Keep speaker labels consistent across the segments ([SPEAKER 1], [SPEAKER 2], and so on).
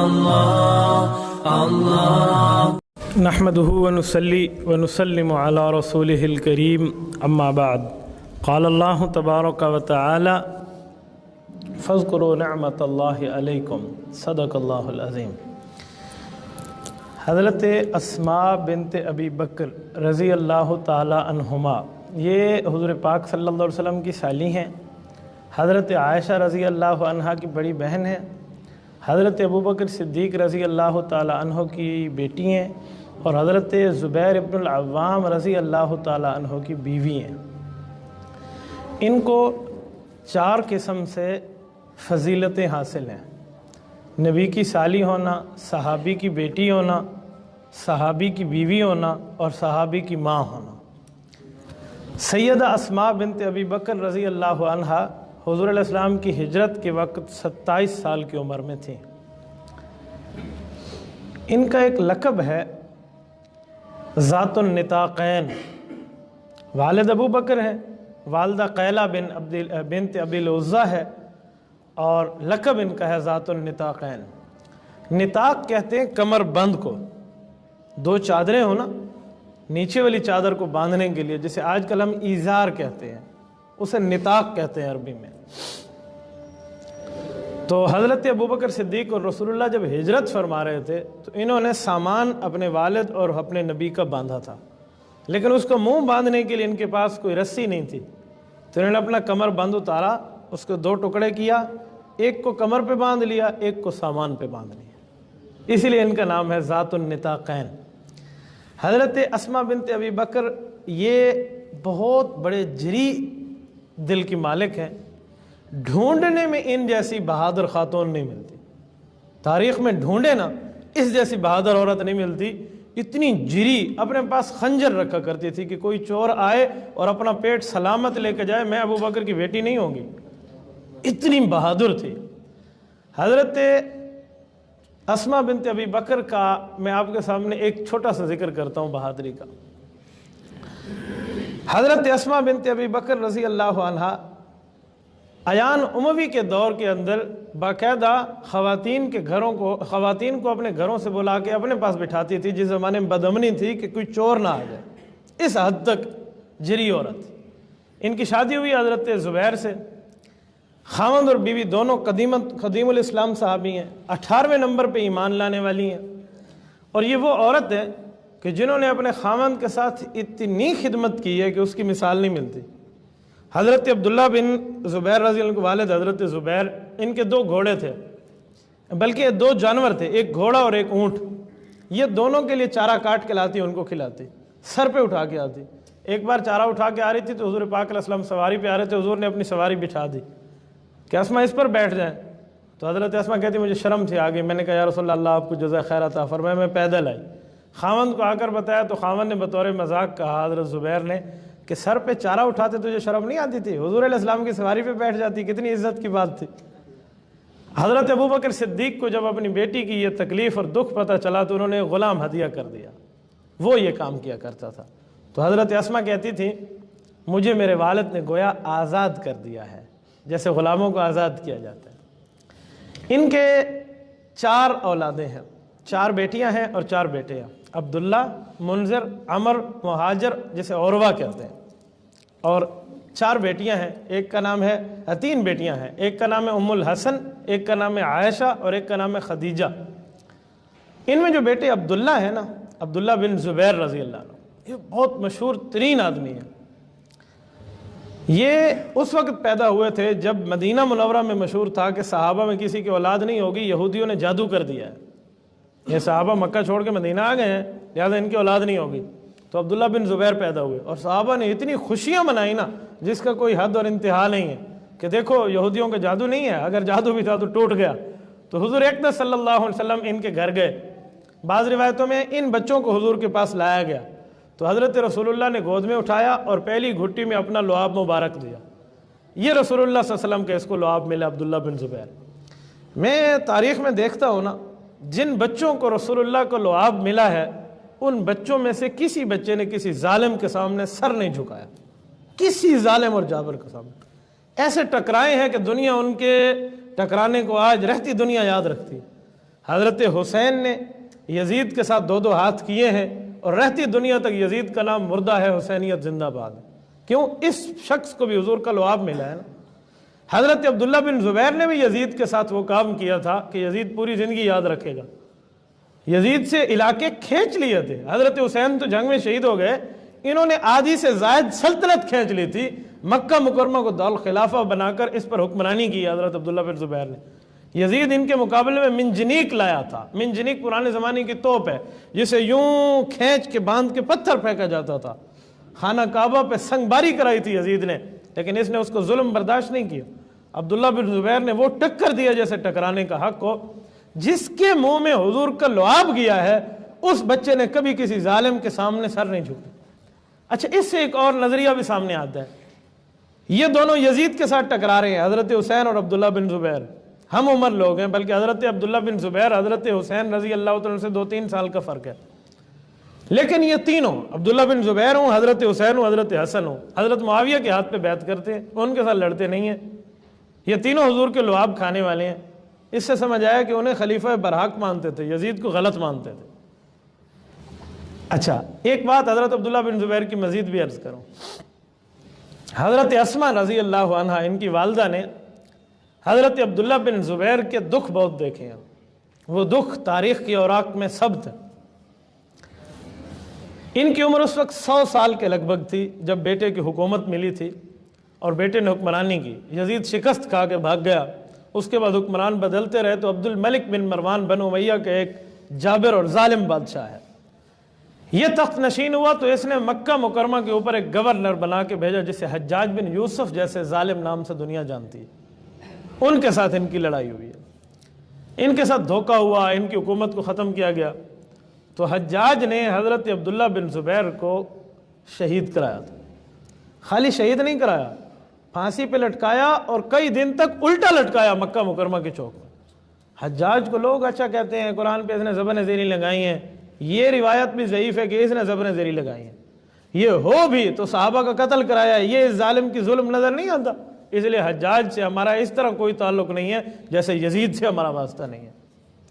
[SPEAKER 1] अल्लाह अल्लाह।
[SPEAKER 2] नहमदुहु व नुसल्ली व नुसल्लिमु अला रसूलिहिल करीम, अम्मा बाद। क़ाल अल्लाहु तबारक व तआला फ़ज़्कुरू निअमतल्लाहि अलैकुम, सदक़ल्लाहुल अज़ीम। हज़रत अस्मा बिन्त अबी बकर रज़ी अल्लाह ताला अन्हुमा, ये हुज़ूर पाक सल्लल्लाहु अलैहि वसल्लम की साली हैं। हज़रत आयशा रज़ी अल्लाह अन्हा की बड़ी बहन है। हज़रत अबू बकर सिद्दीक़ रज़ी अल्लाह ताला अन्हो की बेटी हैं और हज़रत ज़ुबैर इब्नुल अव्वाम रज़ी अल्लाह ताला अन्हो की बीवी हैं। इनको 4 किस्म से फ़जीलतें हासिल हैं: नबी की साली होना, सहाबी की बेटी होना, सहाबी की बीवी होना और सहाबी की माँ होना। सैयदा अस्मा बिन्त अबी बकर रज़ी अल्लाह अन्हा हुज़ूर अलैहिस्सलाम की हिजरत के वक्त 27 साल की उम्र में थी। इनका एक लक़ब है ज़ातुन निताक़ैन। वालिद अबू बकर है, वालदा कैला बिन्त अबिल उज़्ज़ा है और लक़ब इनका है ज़ातुन निताक़ैन। निताक़ कहते हैं कमर बंद को। 2 चादरें हो ना, नीचे वाली चादर को बांधने के लिए, जिसे आजकल हम ईज़ार कहते हैं, उसे निताक़ कहते हैं अरबी में। तो हज़रत अबू बकर सिद्दीक़ और रसूलुल्लाह जब हिजरत फरमा रहे थे तो इन्होंने सामान अपने वालिद और अपने नबी का बांधा था, लेकिन उसको मुंह बांधने के लिए इनके पास कोई रस्सी नहीं थी। तो इन्होंने अपना कमर बंद उतारा, उसको 2 टुकड़े किया, एक को कमर पे बांध लिया, एक को सामान पे बांध लिया। इसीलिए इनका नाम है ज़ातुन निताक़ैन। हज़रत अस्मा बिन्त अबी बकर ये बहुत बड़े जरी दिल की मालिक हैं। ढूंढने में इन जैसी बहादुर खातून नहीं मिलती। तारीख़ में ढूंढे ना, इस जैसी बहादुर औरत नहीं मिलती। इतनी जिरी, अपने पास खंजर रखा करती थी कि कोई चोर आए और अपना पेट सलामत लेके जाए, मैं अबू बकर की बेटी नहीं होंगी। इतनी बहादुर थी हज़रत अस्मा बिन्त अबी बकर का। मैं आपके सामने एक छोटा सा जिक्र करता हूँ बहादुरी का। हज़रत अस्मा बिन्त अबी बकर रज़ी अल्लाह अन्हा अयान उमवी के दौर के अंदर बाकायदा ख़वातीन को अपने घरों से बुला के अपने पास बिठाती थी। जिस ज़माने में बदअमनी थी कि कोई चोर ना आ जाए, इस हद तक जरी औरत। इनकी शादी हुई हज़रत ज़ुबैर से। खामद और बीवी दोनों कदीमुल इस्लाम सहाबी हैं, 18वें नंबर पे ईमान लाने वाली हैं। और ये वो औरत है कि जिन्होंने अपने खामद के साथ इतनी खिदमत की है कि उसकी मिसाल नहीं मिलती। हज़रत अब्दुल्ला बिन ज़ुबैर रज़ी अल्लाह के वालिद हज़रत ज़ुबैर, इनके 2 घोड़े थे, बल्कि 2 जानवर थे, एक घोड़ा और एक ऊँट। ये दोनों के लिए चारा काट के लाती, उनको खिलाती, सर पे उठा के आती। एक बार चारा उठा के आ रही थी तो हुज़ूर पाक अलैहि सल्लम सवारी पे आ रहे थे, हुज़ूर ने अपनी सवारी बिठा दी कि अस्मा इस पर बैठ जाए। तो हज़रत अस्मा कहती मुझे शर्म थी आगे। मैंने कहा या रसूलल्लाह, अल्लाह आपको जज़ा खैर अता फरमाए, मैं पैदल आई। खामन को आकर बताया तो खामन ने बतौर मजाक कहा हज़रत ज़ुबैर ने कि सर पे चारा उठाते तुझे शर्म नहीं आती थी? हुज़ूर अलैहिस्सलाम की सवारी पे बैठ जाती, कितनी इज्जत की बात थी। हज़रत अबू बकर सिद्दीक़ को जब अपनी बेटी की ये तकलीफ़ और दुख पता चला तो उन्होंने ग़ुलाम हदिया कर दिया। वो ये काम किया करता था। तो हज़रत अस्मा कहती थी मुझे मेरे वालिद ने गोया आज़ाद कर दिया है, जैसे ग़ुलामों को आज़ाद किया जाता है। इनके 4 औलादें हैं, 4 बेटियां हैं और 4 बेटे हैं। अब्दुल्ला, मुनज़िर, अमर, मुहाजिर, जिसे औरवा कहते हैं, और 4 बेटियां हैं। एक का नाम है 3 बेटियां हैं, एक का नाम है उम्मुल हसन, एक का नाम है आयशा और एक का नाम है खदीजा। इनमें जो बेटे अब्दुल्ला है ना, अब्दुल्ला बिन ज़ुबैर रज़ी अल्लाह अन्हु, ये बहुत मशहूर तरीन आदमी है। ये उस वक्त पैदा हुए थे जब मदीना मुनव्वरा में मशहूर था कि सहाबा में किसी की औलाद नहीं होगी, यहूदियों ने जादू कर दिया है। ये सहाबा मक्का छोड़ के मदीना आ गए हैं, लिहाजा इनकी औलाद नहीं होगी। तो अब्दुल्ला बिन ज़ुबैर पैदा हुए और सहाबा ने इतनी खुशियाँ मनाई ना, जिसका कोई हद और इंतहा नहीं है कि देखो यहूदियों का जादू नहीं है, अगर जादू भी था तो टूट गया। तो हुज़ूर अक़दस सल्लल्लाहु अलैहि वसल्लम इनके घर गए। बाज़ रिवायतों में इन बच्चों को हुज़ूर के पास लाया गया तो हज़रत रसूलुल्लाह ने गोद में उठाया और पहली घुट्टी में अपना लुआब मुबारक दिया। ये रसूलुल्लाह सल्लल्लाहु अलैहि वसल्लम के इसको लुआब मिला, अब्दुल्ला बिन ज़ुबैर। मैं तारीख़ में देखता हूँ ना, जिन बच्चों को रसूलुल्लाह को लुआब मिला है उन बच्चों में से किसी बच्चे ने किसी जालिम के सामने सर नहीं झुकाया, किसी जालिम और जाबर के सामने। ऐसे टकराए हैं कि दुनिया उनके टकराने को आज रहती दुनिया याद रखती है। हज़रत हुसैन ने यजीद के साथ दो दो हाथ किए हैं और रहती दुनिया तक यजीद का नाम मुर्दा है, हुसैनियत जिंदाबाद। क्यों? इस शख्स को भी हुजूर का लुआब मिला है ना। हज़रत अब्दुल्ला बिन ज़ुबैर ने भी यजीद के साथ वो काम किया था कि यजीद पूरी ज़िंदगी याद रखेगा। यजीद से इलाके खींच लिए थे। हज़रत हुसैन तो जंग में शहीद हो गए, इन्होंने आधी से ज़ायद सल्तनत खींच ली थी। मक्का मुकरमा को दारुल खिलाफा बनाकर इस पर हुक्मरानी की हज़रत अब्दुल्ला बिन ज़ुबैर ने। यजीद इनके मुकाबले में मिंजनीक लाया था। मिंजनीक पुराने ज़माने की तोप है जिसे यूं खींच के बांध के पत्थर फेंका जाता था। खाना काबा पे संगबारी कराई थी यजीद ने, लेकिन इसने उसको जुल्म बर्दाश्त नहीं किया। अब्दुल्ला बिन ज़ुबैर ने वो टक्कर दिया जैसे टकराने का हक हो। जिसके मुंह में हुजूर का लुआब गया है उस बच्चे ने कभी किसी जालिम के सामने सर नहीं झुका। अच्छा, इससे एक और नजरिया भी सामने आता है। ये दोनों यजीद के साथ टकरा रहे हैं, हजरत हुसैन और अब्दुल्ला बिन ज़ुबैर। हम उम्र लोग हैं, बल्कि हजरत अब्दुल्ला बिन ज़ुबैर हजरत हुसैन रजी अल्लाह तआला से 2-3 साल का फर्क है। लेकिन ये तीनों, अब्दुल्ला बिन ज़ुबैर हूँ, हजरत हुसैन हूँ, हजरत हसन हूँ, हजरत मुआविया के हाथ पे बैत करते हैं, उनके साथ लड़ते नहीं हैं। ये तीनों हुजूर के लुआब खाने वाले हैं। इससे समझ आया कि उन्हें खलीफा बरहक मानते थे, यजीद को गलत मानते थे। अच्छा, एक बात हजरत अब्दुल्ला बिन ज़ुबैर की मजीद भी अर्ज करूं। हजरत अस्मा रजी अल्लाह अन्हा, इनकी वालदा ने हजरत अब्दुल्ला बिन ज़ुबैर के दुख बहुत देखे हैं। वो दुख तारीख की औराक में सब्त है। इनकी उम्र उस वक्त 100 साल के लगभग थी जब बेटे की हुकूमत मिली थी और बेटे ने हुक्मरानी की। यजीद शिकस्त खा के भाग गया। उसके बाद हुक्मरान बदलते रहे तो अब्दुल मलिक बिन मरवान बनु उमैया के एक जाबिर और जालिम बादशाह है, ये तख्त नशीन हुआ तो इसने मक्का मुकरमा के ऊपर एक गवर्नर बना के भेजा जिसे हज्जाज बिन यूसुफ जैसे जालिम नाम से दुनिया जानती है। उनके साथ इनकी लड़ाई हुई है, इनके साथ धोखा हुआ, इनकी हुकूमत को ख़त्म किया गया। तो हज्जाज ने हज़रत अब्दुल्ला बिन ज़ुबैर को शहीद कराया था। खाली शहीद नहीं कराया, फांसी पे लटकाया और कई दिन तक उल्टा लटकाया मक्का मुकरमा के चौक में। हज्जाज को लोग अच्छा कहते हैं, कुरान पे इसने ज़बन ज़ेरी लगाई हैं। ये रिवायत भी ज़ईफ़ है कि इसने ज़बन ज़ेरी लगाई है। ये हो भी तो सहाबा का कत्ल कराया, ये इस जालिम की जुल्म नज़र नहीं आता। इसलिए हज्जाज से हमारा इस तरह कोई ताल्लुक़ नहीं है जैसे यजीद से हमारा वास्ता नहीं है।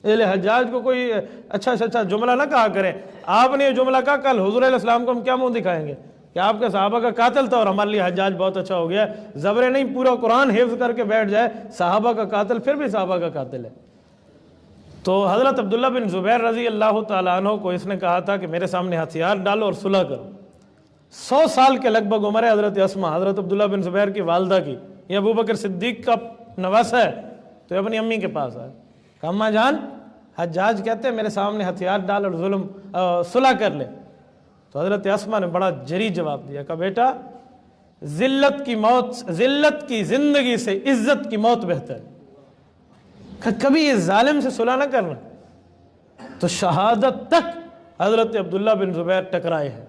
[SPEAKER 2] इसलिए हज्जाज को कोई अच्छा जुमला ना कहा करें। आपने ये जुमला कहा, कल हुज़ूर अलैहिस्सलाम को हम क्या मुँह दिखाएंगे कि आपके सहाबा का कातिल था और हमारे लिए हज्जाज बहुत अच्छा हो गया। ज़बरे नहीं, पूरा कुरान हिफ्ज़ करके बैठ जाए, सहाबा का कातिल फिर भी सहाबा का कातिल है। तो हज़रत अब्दुल्ला बिन ज़ुबैर रज़ी अल्लाह तआला अन्हु को इसने कहा था कि मेरे सामने हथियार डालो और सुलह करो। 100 साल के लगभग उम्र है हज़रत अस्मा, हज़रत अब्दुल्ला बिन ज़ुबैर की वालदा की। ये अबू बकर सिद्दीक का नवासा है, तो अपनी अम्मी के पास आए, कहा अम्मा जान, हज्जाज कहते हैं मेरे सामने हथियार डाल और सुलह कर ले। तो हज़रत अस्मा ने बड़ा जरी जवाब दिया, कहा बेटा, ज़िल्लत की मौत, ज़िल्लत की ज़िंदगी से इज़्ज़त की मौत बेहतर है। कभी इस जालिम से सुलह न करना। तो शहादत तक हज़रत अब्दुल्ला बिन ज़ुबैर टकराए हैं।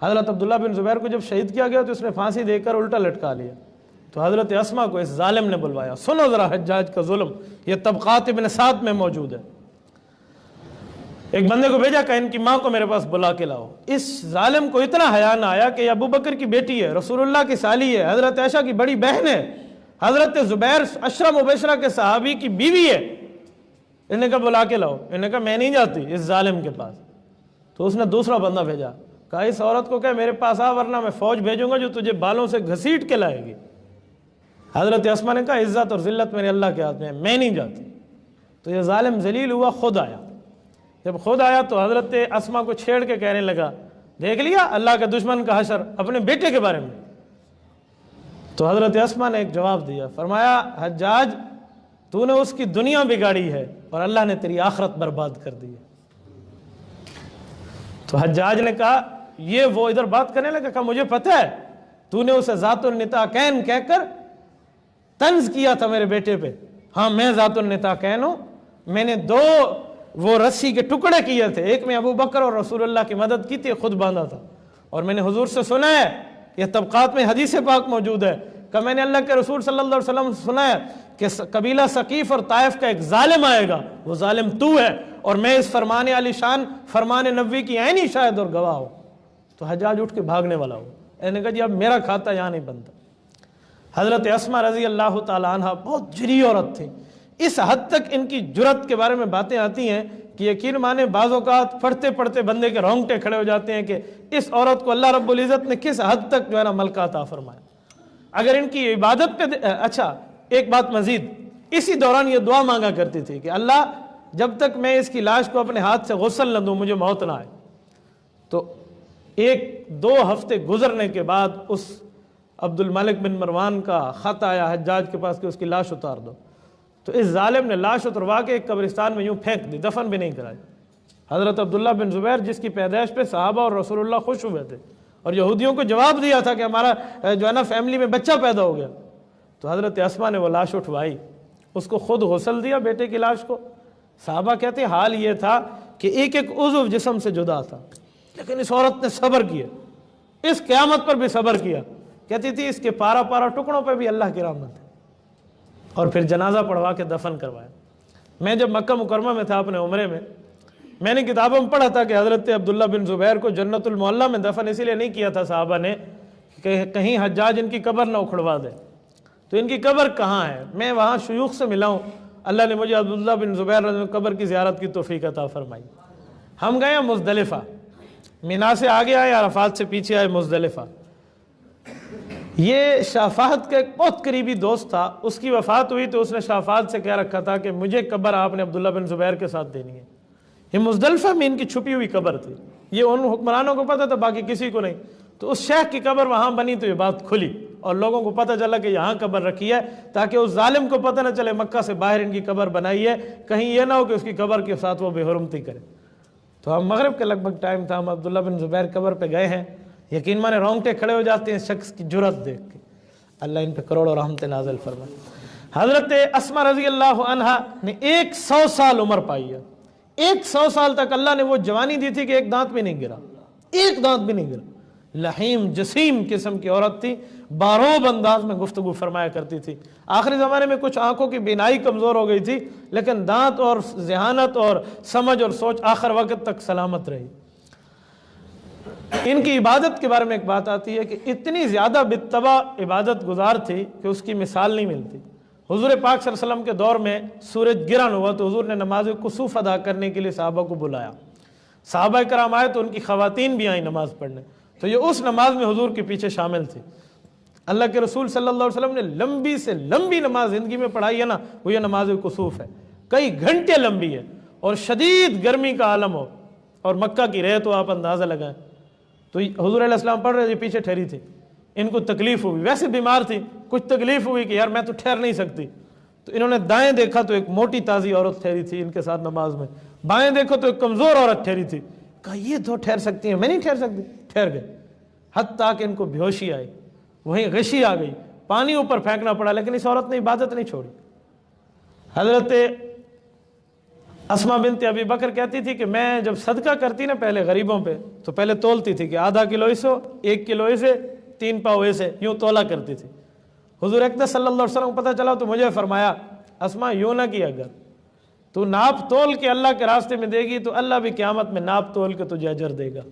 [SPEAKER 2] हज़रत अब्दुल्ला बिन ज़ुबैर को जब शहीद किया गया तो उसने फांसी देकर उल्टा लटका लिया। तो हज़रत अस्मा को इस जालिम ने बुलवाया, सुनो ज़रा हज्जाज का जुल्म, यह तबक़ात इब्न साद में मौजूद है। एक बंदे को भेजा, कहा इनकी माँ को मेरे पास बुला के लाओ। इस जालिम को इतना हया न आया कि अबू बकर की बेटी है, रसूलुल्लाह की साली है, हज़रत आयशा की बड़ी बहन है, हज़रत ज़ुबैर अशरा मुबशरा के सहाबी की बीवी है। इन्हें कहा बुला के लाओ। इन्हें कहा मैं नहीं जाती इस जालिम के पास। तो उसने दूसरा बंदा भेजा, कहा इस औरत को कह मेरे पास आ, वरना मैं फ़ौज भेजूंगा जो तुझे बालों से घसीट के लाएगी। हज़रत अस्मा ने कहा इज़्ज़त और ज़िल्लत मेरे अल्लाह के हाथ में है, मैं नहीं जाती। तो यह जालिम जलील हुआ, खुद आया। जब खुद आया तो हज़रत अस्मा को छेड़ के कहने लगा, देख लिया अल्लाह के दुश्मन का हशर अपने बेटे के बारे में। तो हज़रत अस्मा ने एक जवाब दिया, फरमाया हज्जाज, तूने उसकी दुनिया बिगाड़ी है और अल्लाह ने तेरी आखिरत बर्बाद कर दी है। तो हज्जाज ने कहा, ये वो इधर बात करने लगा, कहा मुझे पता है तूने उसे ज़ातुन निताकैन कहकर तंज किया था मेरे बेटे पे। हाँ, मैं ज़ातुन निताकैन हूँ। मैंने 2 वो रस्सी के टुकड़े किए थे, एक में अबू बकर और रसूलुल्लाह की मदद की थी, खुद बांधा था। और मैंने हुजूर से सुना है, यह तबक़ात में हदीस पाक मौजूद है, कि मैंने अल्लाह के रसूल सल्लल्लाहु अलैहि वसल्लम सुना है कि कबीला सकीफ़ और ताइफ का एक जालिम आएगा, वो जालिम तू है, और मैं इस फरमाने आली शान फरमान नबी की ऐनी शायद और गवाह हो। तो हज्जाज उठ के भागने वाला हो। मैंने कहा जी अब मेरा खाता यहाँ नहीं बनता। हज़रत अस्मा रज़ी अल्लाह तआला अन्हा बहुत जरी औरत थी, इस हद तक इनकी जुर्रत के बारे में बातें आती हैं कि यकीन माने बाज़ औक़ात पढ़ते पढ़ते बंदे के रोंगटे खड़े हो जाते हैं कि इस औरत को अल्लाह रब्बुल इज़्ज़त ने किस हद तक जो है ना मलका अता फरमाया। अगर इनकी इबादत पे अच्छा एक बात मजीद, इसी दौरान ये दुआ मांगा करती थी कि अल्लाह जब तक मैं इसकी लाश को अपने हाथ से गुस्ल न दूँ, मुझे मौत ना आए। तो 1-2 हफ्ते गुजरने के बाद उस अब्दुल मलिक बिन मरवान का ख़त आया हज्जाज के पास कि उसकी लाश उतार दो। तो इस जालिम ने लाश उतरवा के एक कब्रिस्तान में यूँ फेंक दी, दफन भी नहीं कराई। हज़रत अब्दुल्ला बिन ज़ुबैर जिसकी पैदाइश पे सहाबा और रसूलुल्लाह खुश हुए थे और यहूदियों को जवाब दिया था कि हमारा जो है ना फैमिली में बच्चा पैदा हो गया, तो हज़रत अस्मा ने वो लाश उठवाई, उसको खुद गुस्ल दिया बेटे की लाश को। सहाबा कहते हाल ये था कि एक एक उज़्व जिस्म से जुदा था, लेकिन इस औरत ने सब्र किया, इस क़यामत पर भी सब्र किया। कहती थी इसके पारा पारा टुकड़ों पर भी अल्लाह की रहमत है। और फिर जनाजा पढ़वा के दफन करवाया। मैं जब मक्का मुकरमा में था अपने उम्रे में, मैंने किताबों में पढ़ा था कि हज़रत अब्दुल्ला बिन ज़ुबैर को जन्नतुल मोहल्ला में दफन इसीलिए नहीं किया था साहबा ने कि कहीं हज्जाज इनकी कब्र ना उखड़वा दे। तो इनकी कब्र कहाँ है? मैं वहाँ शयूख से मिला हूँ, अल्लाह ने मुझे अब्दुल्ला बिन ज़ुबैर कब्र की ज़ियारत की तौफ़ीक़ अता फरमाई। हम गए मुज़दलिफ़ा, मिना से आगे आए, अरफ़ात से पीछे आए मुज़दलिफ़ा। ये शाफ़ात का एक बहुत करीबी दोस्त था, उसकी वफ़ात हुई तो उसने शाफ़ात से कह रखा था कि मुझे कब्र आपने अब्दुल्ला बिन ज़ुबैर के साथ देनी है। ये मुज़दलिफ़ा में इनकी छुपी हुई कब्र थी, ये उन हुक्मरानों को पता था, बाकी किसी को नहीं। तो उस शेख की कब्र वहाँ बनी तो ये बात खुली और लोगों को पता चला कि यहाँ कब्र रखी है, ताकि उस जालिम को पता न चले मक्का से बाहर इनकी कब्र बनाई है, कहीं ये ना हो कि उसकी कब्र के साथ वो बेहुरमती करे। तो हम मगरिब के लगभग टाइम था, हम अब्दुल्ला बिन ज़ुबैर कब्र पे गए हैं। यकीन माने रोंगटे खड़े हो जाते हैं शख्स की जुर्रत देख के। अल्लाह इन पे करोड़ों रहमतें नाज़िल फरमाए। हज़रत अस्मा रज़ी अल्लाह अन्हा ने 100 साल उम्र पाई है। 100 साल तक अल्लाह ने वो जवानी दी थी कि एक दांत भी नहीं गिरा, एक दांत भी नहीं गिरा। लहीम जसीम किस्म की औरत थी, बारोब अंदाज में गुफ्तगू फरमाया करती थी। आखिरी ज़माने में कुछ आंखों की बीनाई कमज़ोर हो गई थी, लेकिन दांत और ज़हानत और समझ और सोच आखिर वक्त तक सलामत रही। इनकी इबादत के बारे में एक बात आती है कि इतनी ज़्यादा बित्तबा इबादत गुजार थी कि उसकी मिसाल नहीं मिलती। हुज़ूर पाक सल्लल्लाहु अलैहि वसल्लम के दौर में सूरज गिरन हुआ तो हुज़ूर ने नमाज कुसूफ अदा करने के लिए सहाबा को बुलाया। सहाबा कराम आए तो उनकी ख़वातीन भी आई नमाज़ पढ़ने, तो ये उस नमाज में हुज़ूर के पीछे शामिल थी। अल्लाह के रसूल सल्लल्लाहु अलैहि वसल्लम ने लंबी से लंबी नमाज ज़िंदगी में पढ़ाई है ना, वो ये नमाज कुसूफ है, कई घंटे लंबी है और शदीद गर्मी का आलम हो और मक्का की रहे तो आप अंदाज़ा लगाएं। तो हुज़ूर अलैहि सलाम पढ़ रहे थे, पीछे ठहरी थी, इनको तकलीफ़ हुई, वैसे बीमार थी, कुछ तकलीफ़ हुई कि यार मैं तो ठहर नहीं सकती। तो इन्होंने दाएं देखा तो एक मोटी ताज़ी औरत ठहरी थी इनके साथ नमाज में, बाएं देखो तो एक कमज़ोर औरत ठहरी थी। कहा ये तो ठहर सकती है, मैं नहीं ठहर सकती। ठहर गए, हत्ता कि इनको बेहोशी आई, वहीं गशी आ गई, पानी ऊपर फेंकना पड़ा, लेकिन इस औरत ने इबादत नहीं छोड़ी। हज़रत अस्मा बिनत अबी बकर कहती थी कि मैं जब सदका करती ना पहले गरीबों पे, तो पहले तोलती थी कि आधा किलो इसो, 1 किलो इसे, 3 पाव ऐसे, यूँ तोला करती थी। हुज़ूर अक़दस सल्लल्लाहु अलैहि वसल्लम को पता चला तो मुझे फरमाया, अस्मा यूँ ना कि अगर तू नाप तोल के अल्लाह के रास्ते में देगी तो अल्लाह भी क़यामत में नाप तोल के तुझे अजर देगा।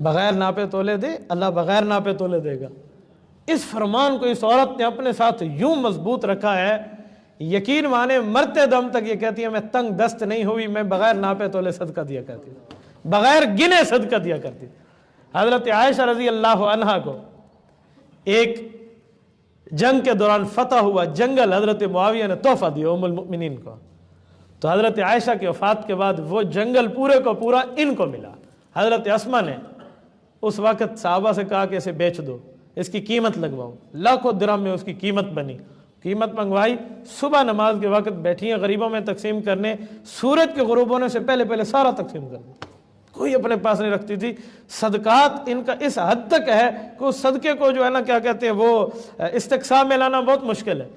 [SPEAKER 2] बग़ैर नापे तोले दे, अल्लाह बग़ैर नापे तोले देगा। इस फरमान को इस औरत ने अपने साथ यूँ मजबूत रखा है, यकीन माने मरते दम तक ये कहती है मैं तंग दस्त नहीं हुई, मैं बग़ैर नापे तोले सदका दिया करती, बग़ैर गिने सदका दिया करती। हज़रत आयशा रज़ी अल्लाह अन्हा को एक जंग के दौरान फतह हुआ जंगल हज़रत मुआविया ने तोहफ़ा दिया उम्मुल मुमिनीन को। तो हज़रत आयशा की वफ़ात के बाद वो जंगल पूरे को पूरा इनको मिला। हज़रत अस्मा ने उस वक़्त सहाबा से कहा कि इसे बेच दो, इसकी कीमत लगवाओ। लाखों दिरहम में उसकी कीमत बनी, कीमत मंगवाई। सुबह नमाज के वक़्त बैठी हैं गरीबों में तकसीम करने, सूरज के गुरूब होने से पहले पहले सारा तकसीम कर दिया, कोई अपने पास नहीं रखती थी। सदकात इनका इस हद तक है कि उस सदक़े को जो है ना क्या कहते हैं वो इस्तिक़सा में लाना बहुत मुश्किल है।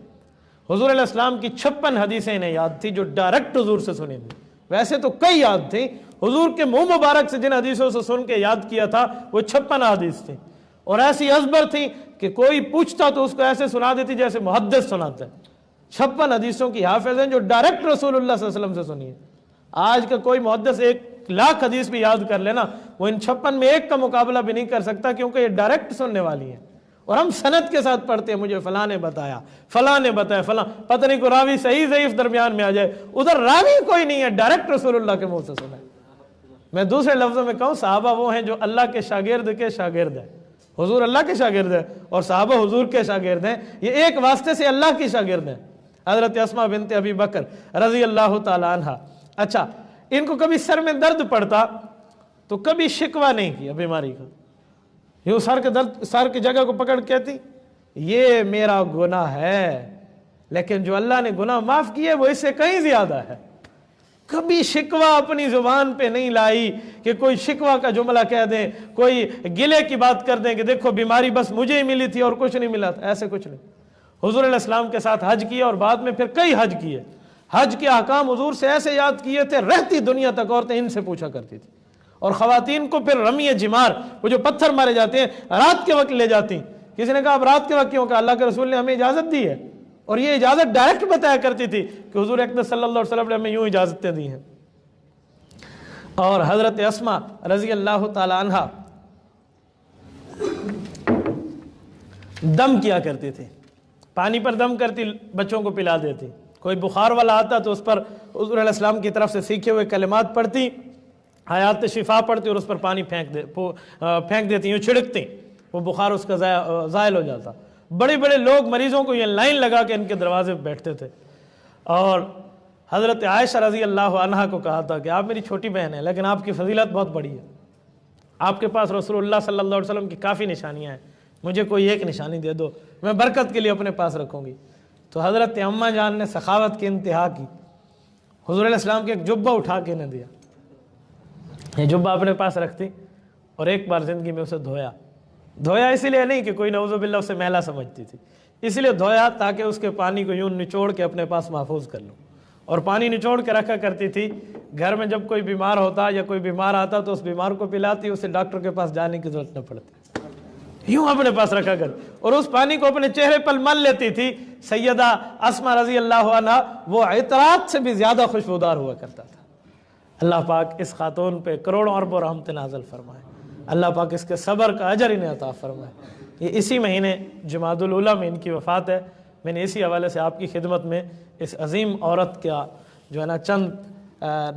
[SPEAKER 2] हुज़ूर अलैहि सलाम की 56 हदीसें इन्हें याद थी जो डायरेक्ट हुज़ूर से सुनी थी। वैसे तो कई याद थी, हुज़ूर के मुंह मुबारक से जिन हदीसों से सुन के याद किया था वो 56 हदीस थी और ऐसी अज़बर थी कि कोई पूछता तो उसको ऐसे सुना देती जैसे मुहद्दिस सुनाता है। 56 हदीसों की हाफ़िज़ हैं जो डायरेक्ट रसूलुल्लाह सल्लल्लाहु अलैहि वसल्लम से सुनी है। आज का कोई मुहद्दिस 1 लाख हदीस भी याद कर लेना, वो इन 56 में एक का मुकाबला भी नहीं कर सकता, क्योंकि ये डायरेक्ट सुनने वाली है और हम सनद के साथ पढ़ते हैं, मुझे फलां ने बताया, फलां, पता नहीं को रावी सही ज़ईफ दरमियान में आ जाए, उधर रावी कोई नहीं है, डायरेक्ट रसूलुल्लाह के मुंह से सुना है। मैं दूसरे लफ्ज़ों में कहूँ, सहाबा वो हैं जो अल्लाह के शागिर्द है, हुजूर अल्लाह के शागिर्द है और सहाबा हुजूर के शागिर्द हैं, ये एक वास्ते से अल्लाह की शागिर्द हैं। हज़रत अस्मा बिनते अबी बकर रज़ी अल्लाह ताला अन्हा, अच्छा इनको कभी सर में दर्द पड़ता तो कभी शिकवा नहीं किया बीमारी का, यूँ सर की जगह को पकड़ कहती ये मेरा गुनाह है, लेकिन जो अल्लाह ने गुनाह माफ़ किए वो इससे कहीं ज़्यादा है। कभी शिकवा अपनी जुबान पे नहीं लाई कि कोई शिकवा का जुमला कह दें, कोई गिले की बात कर दें कि देखो बीमारी बस मुझे ही मिली थी और कुछ नहीं मिला था, ऐसे कुछ नहीं। हुजूर अलैहिस्सलाम के साथ हज किया और बाद में फिर कई हज किए, हज के अहकाम हुजूर से ऐसे याद किए थे, रहती दुनिया तक औरतें इनसे पूछा करती थी। और ख़वातीन को फिर रमी जिमार, वो जो पत्थर मारे जाते हैं, रात के वक्त ले जाती। किसी ने कहा अब रात के वक्त क्यों? कहा अल्लाह के रसूल ने हमें इजाज़त दी है, और ये इजाज़त डायरेक्ट बताया करती थी कि हुजूर अकरम सल्लल्लाहु अलैहि वसल्लम ने हमें यूँ इजाज़तें दी हैं। और हज़रत अस्मा रज़ी अल्लाह ताला अन्हा दम किया करती थी, पानी पर दम करती, बच्चों को पिला देती। कोई बुखार वाला आता तो उस पर हुजूर अलैहिस्सलाम की तरफ से सीखे हुए कलिमात पढ़ती, हयात शिफा पढ़ती और उस पर पानी फेंक देती, यूँ छिड़कती, वो बुखार उसका ज़ायल हो जाता। बड़े बड़े लोग मरीज़ों को ये लाइन लगा के इनके दरवाजे पर बैठते थे। और हज़रत आयशा रज़ी अल्लाह अन्हा को कहा था कि आप मेरी छोटी बहन है, लेकिन आपकी फजीलत बहुत बड़ी है, आपके पास रसूलुल्लाह सल्लल्लाहु अलैहि वसल्लम की काफ़ी निशानियाँ हैं, मुझे कोई एक निशानी दे दो, मैं बरकत के लिए अपने पास रखूँगी। तो हज़रत अम्मा जान ने सखावत की इंतहा की, हुज़ूर अलैहिस्सलाम के एक जुब्बा उठा के ने दिया, ये जुब्बा अपने पास रखती और एक बार ज़िंदगी में उसे धोया इसलिए नहीं कि कोई नऊज़ुबिल्लाह उसे मैला समझती थी, इसलिए धोया ताकि उसके पानी को यूँ निचोड़ के अपने पास महफूज कर लूँ। और पानी निचोड़ के रखा करती थी, घर में जब कोई बीमार होता या कोई बीमार आता तो उस बीमार को पिलाती, उसे डॉक्टर के पास जाने की जरूरत न पड़ती, यूँ अपने पास रखा कर, और उस पानी को अपने चेहरे पर मल लेती थी। सैयदा अस्मा रज़ी अल्लाह अन्हा वो इतरात से भी ज़्यादा खुशबूदार हुआ करता था। अल्लाह पाक इस खातून पे करोड़ों अरबों रहमत नाज़िल फरमाए, अल्लाह पाक इसके सब्र का अजर इन्हें अता फरमाए। ये इसी महीने जुमादुल उला में इनकी वफ़ात है। मैंने इसी हवाले से आपकी खिदमत में इस अजीम औरत का जो है ना चंद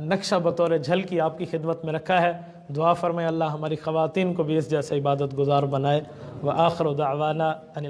[SPEAKER 2] नक्शा बतौर झलकी आपकी खिदमत में रखा है। दुआ फरमाए अल्लाह हमारी ख़वातीन को भी इस जैसे इबादत गुजार बनाए। व आखिर दावाना अनिल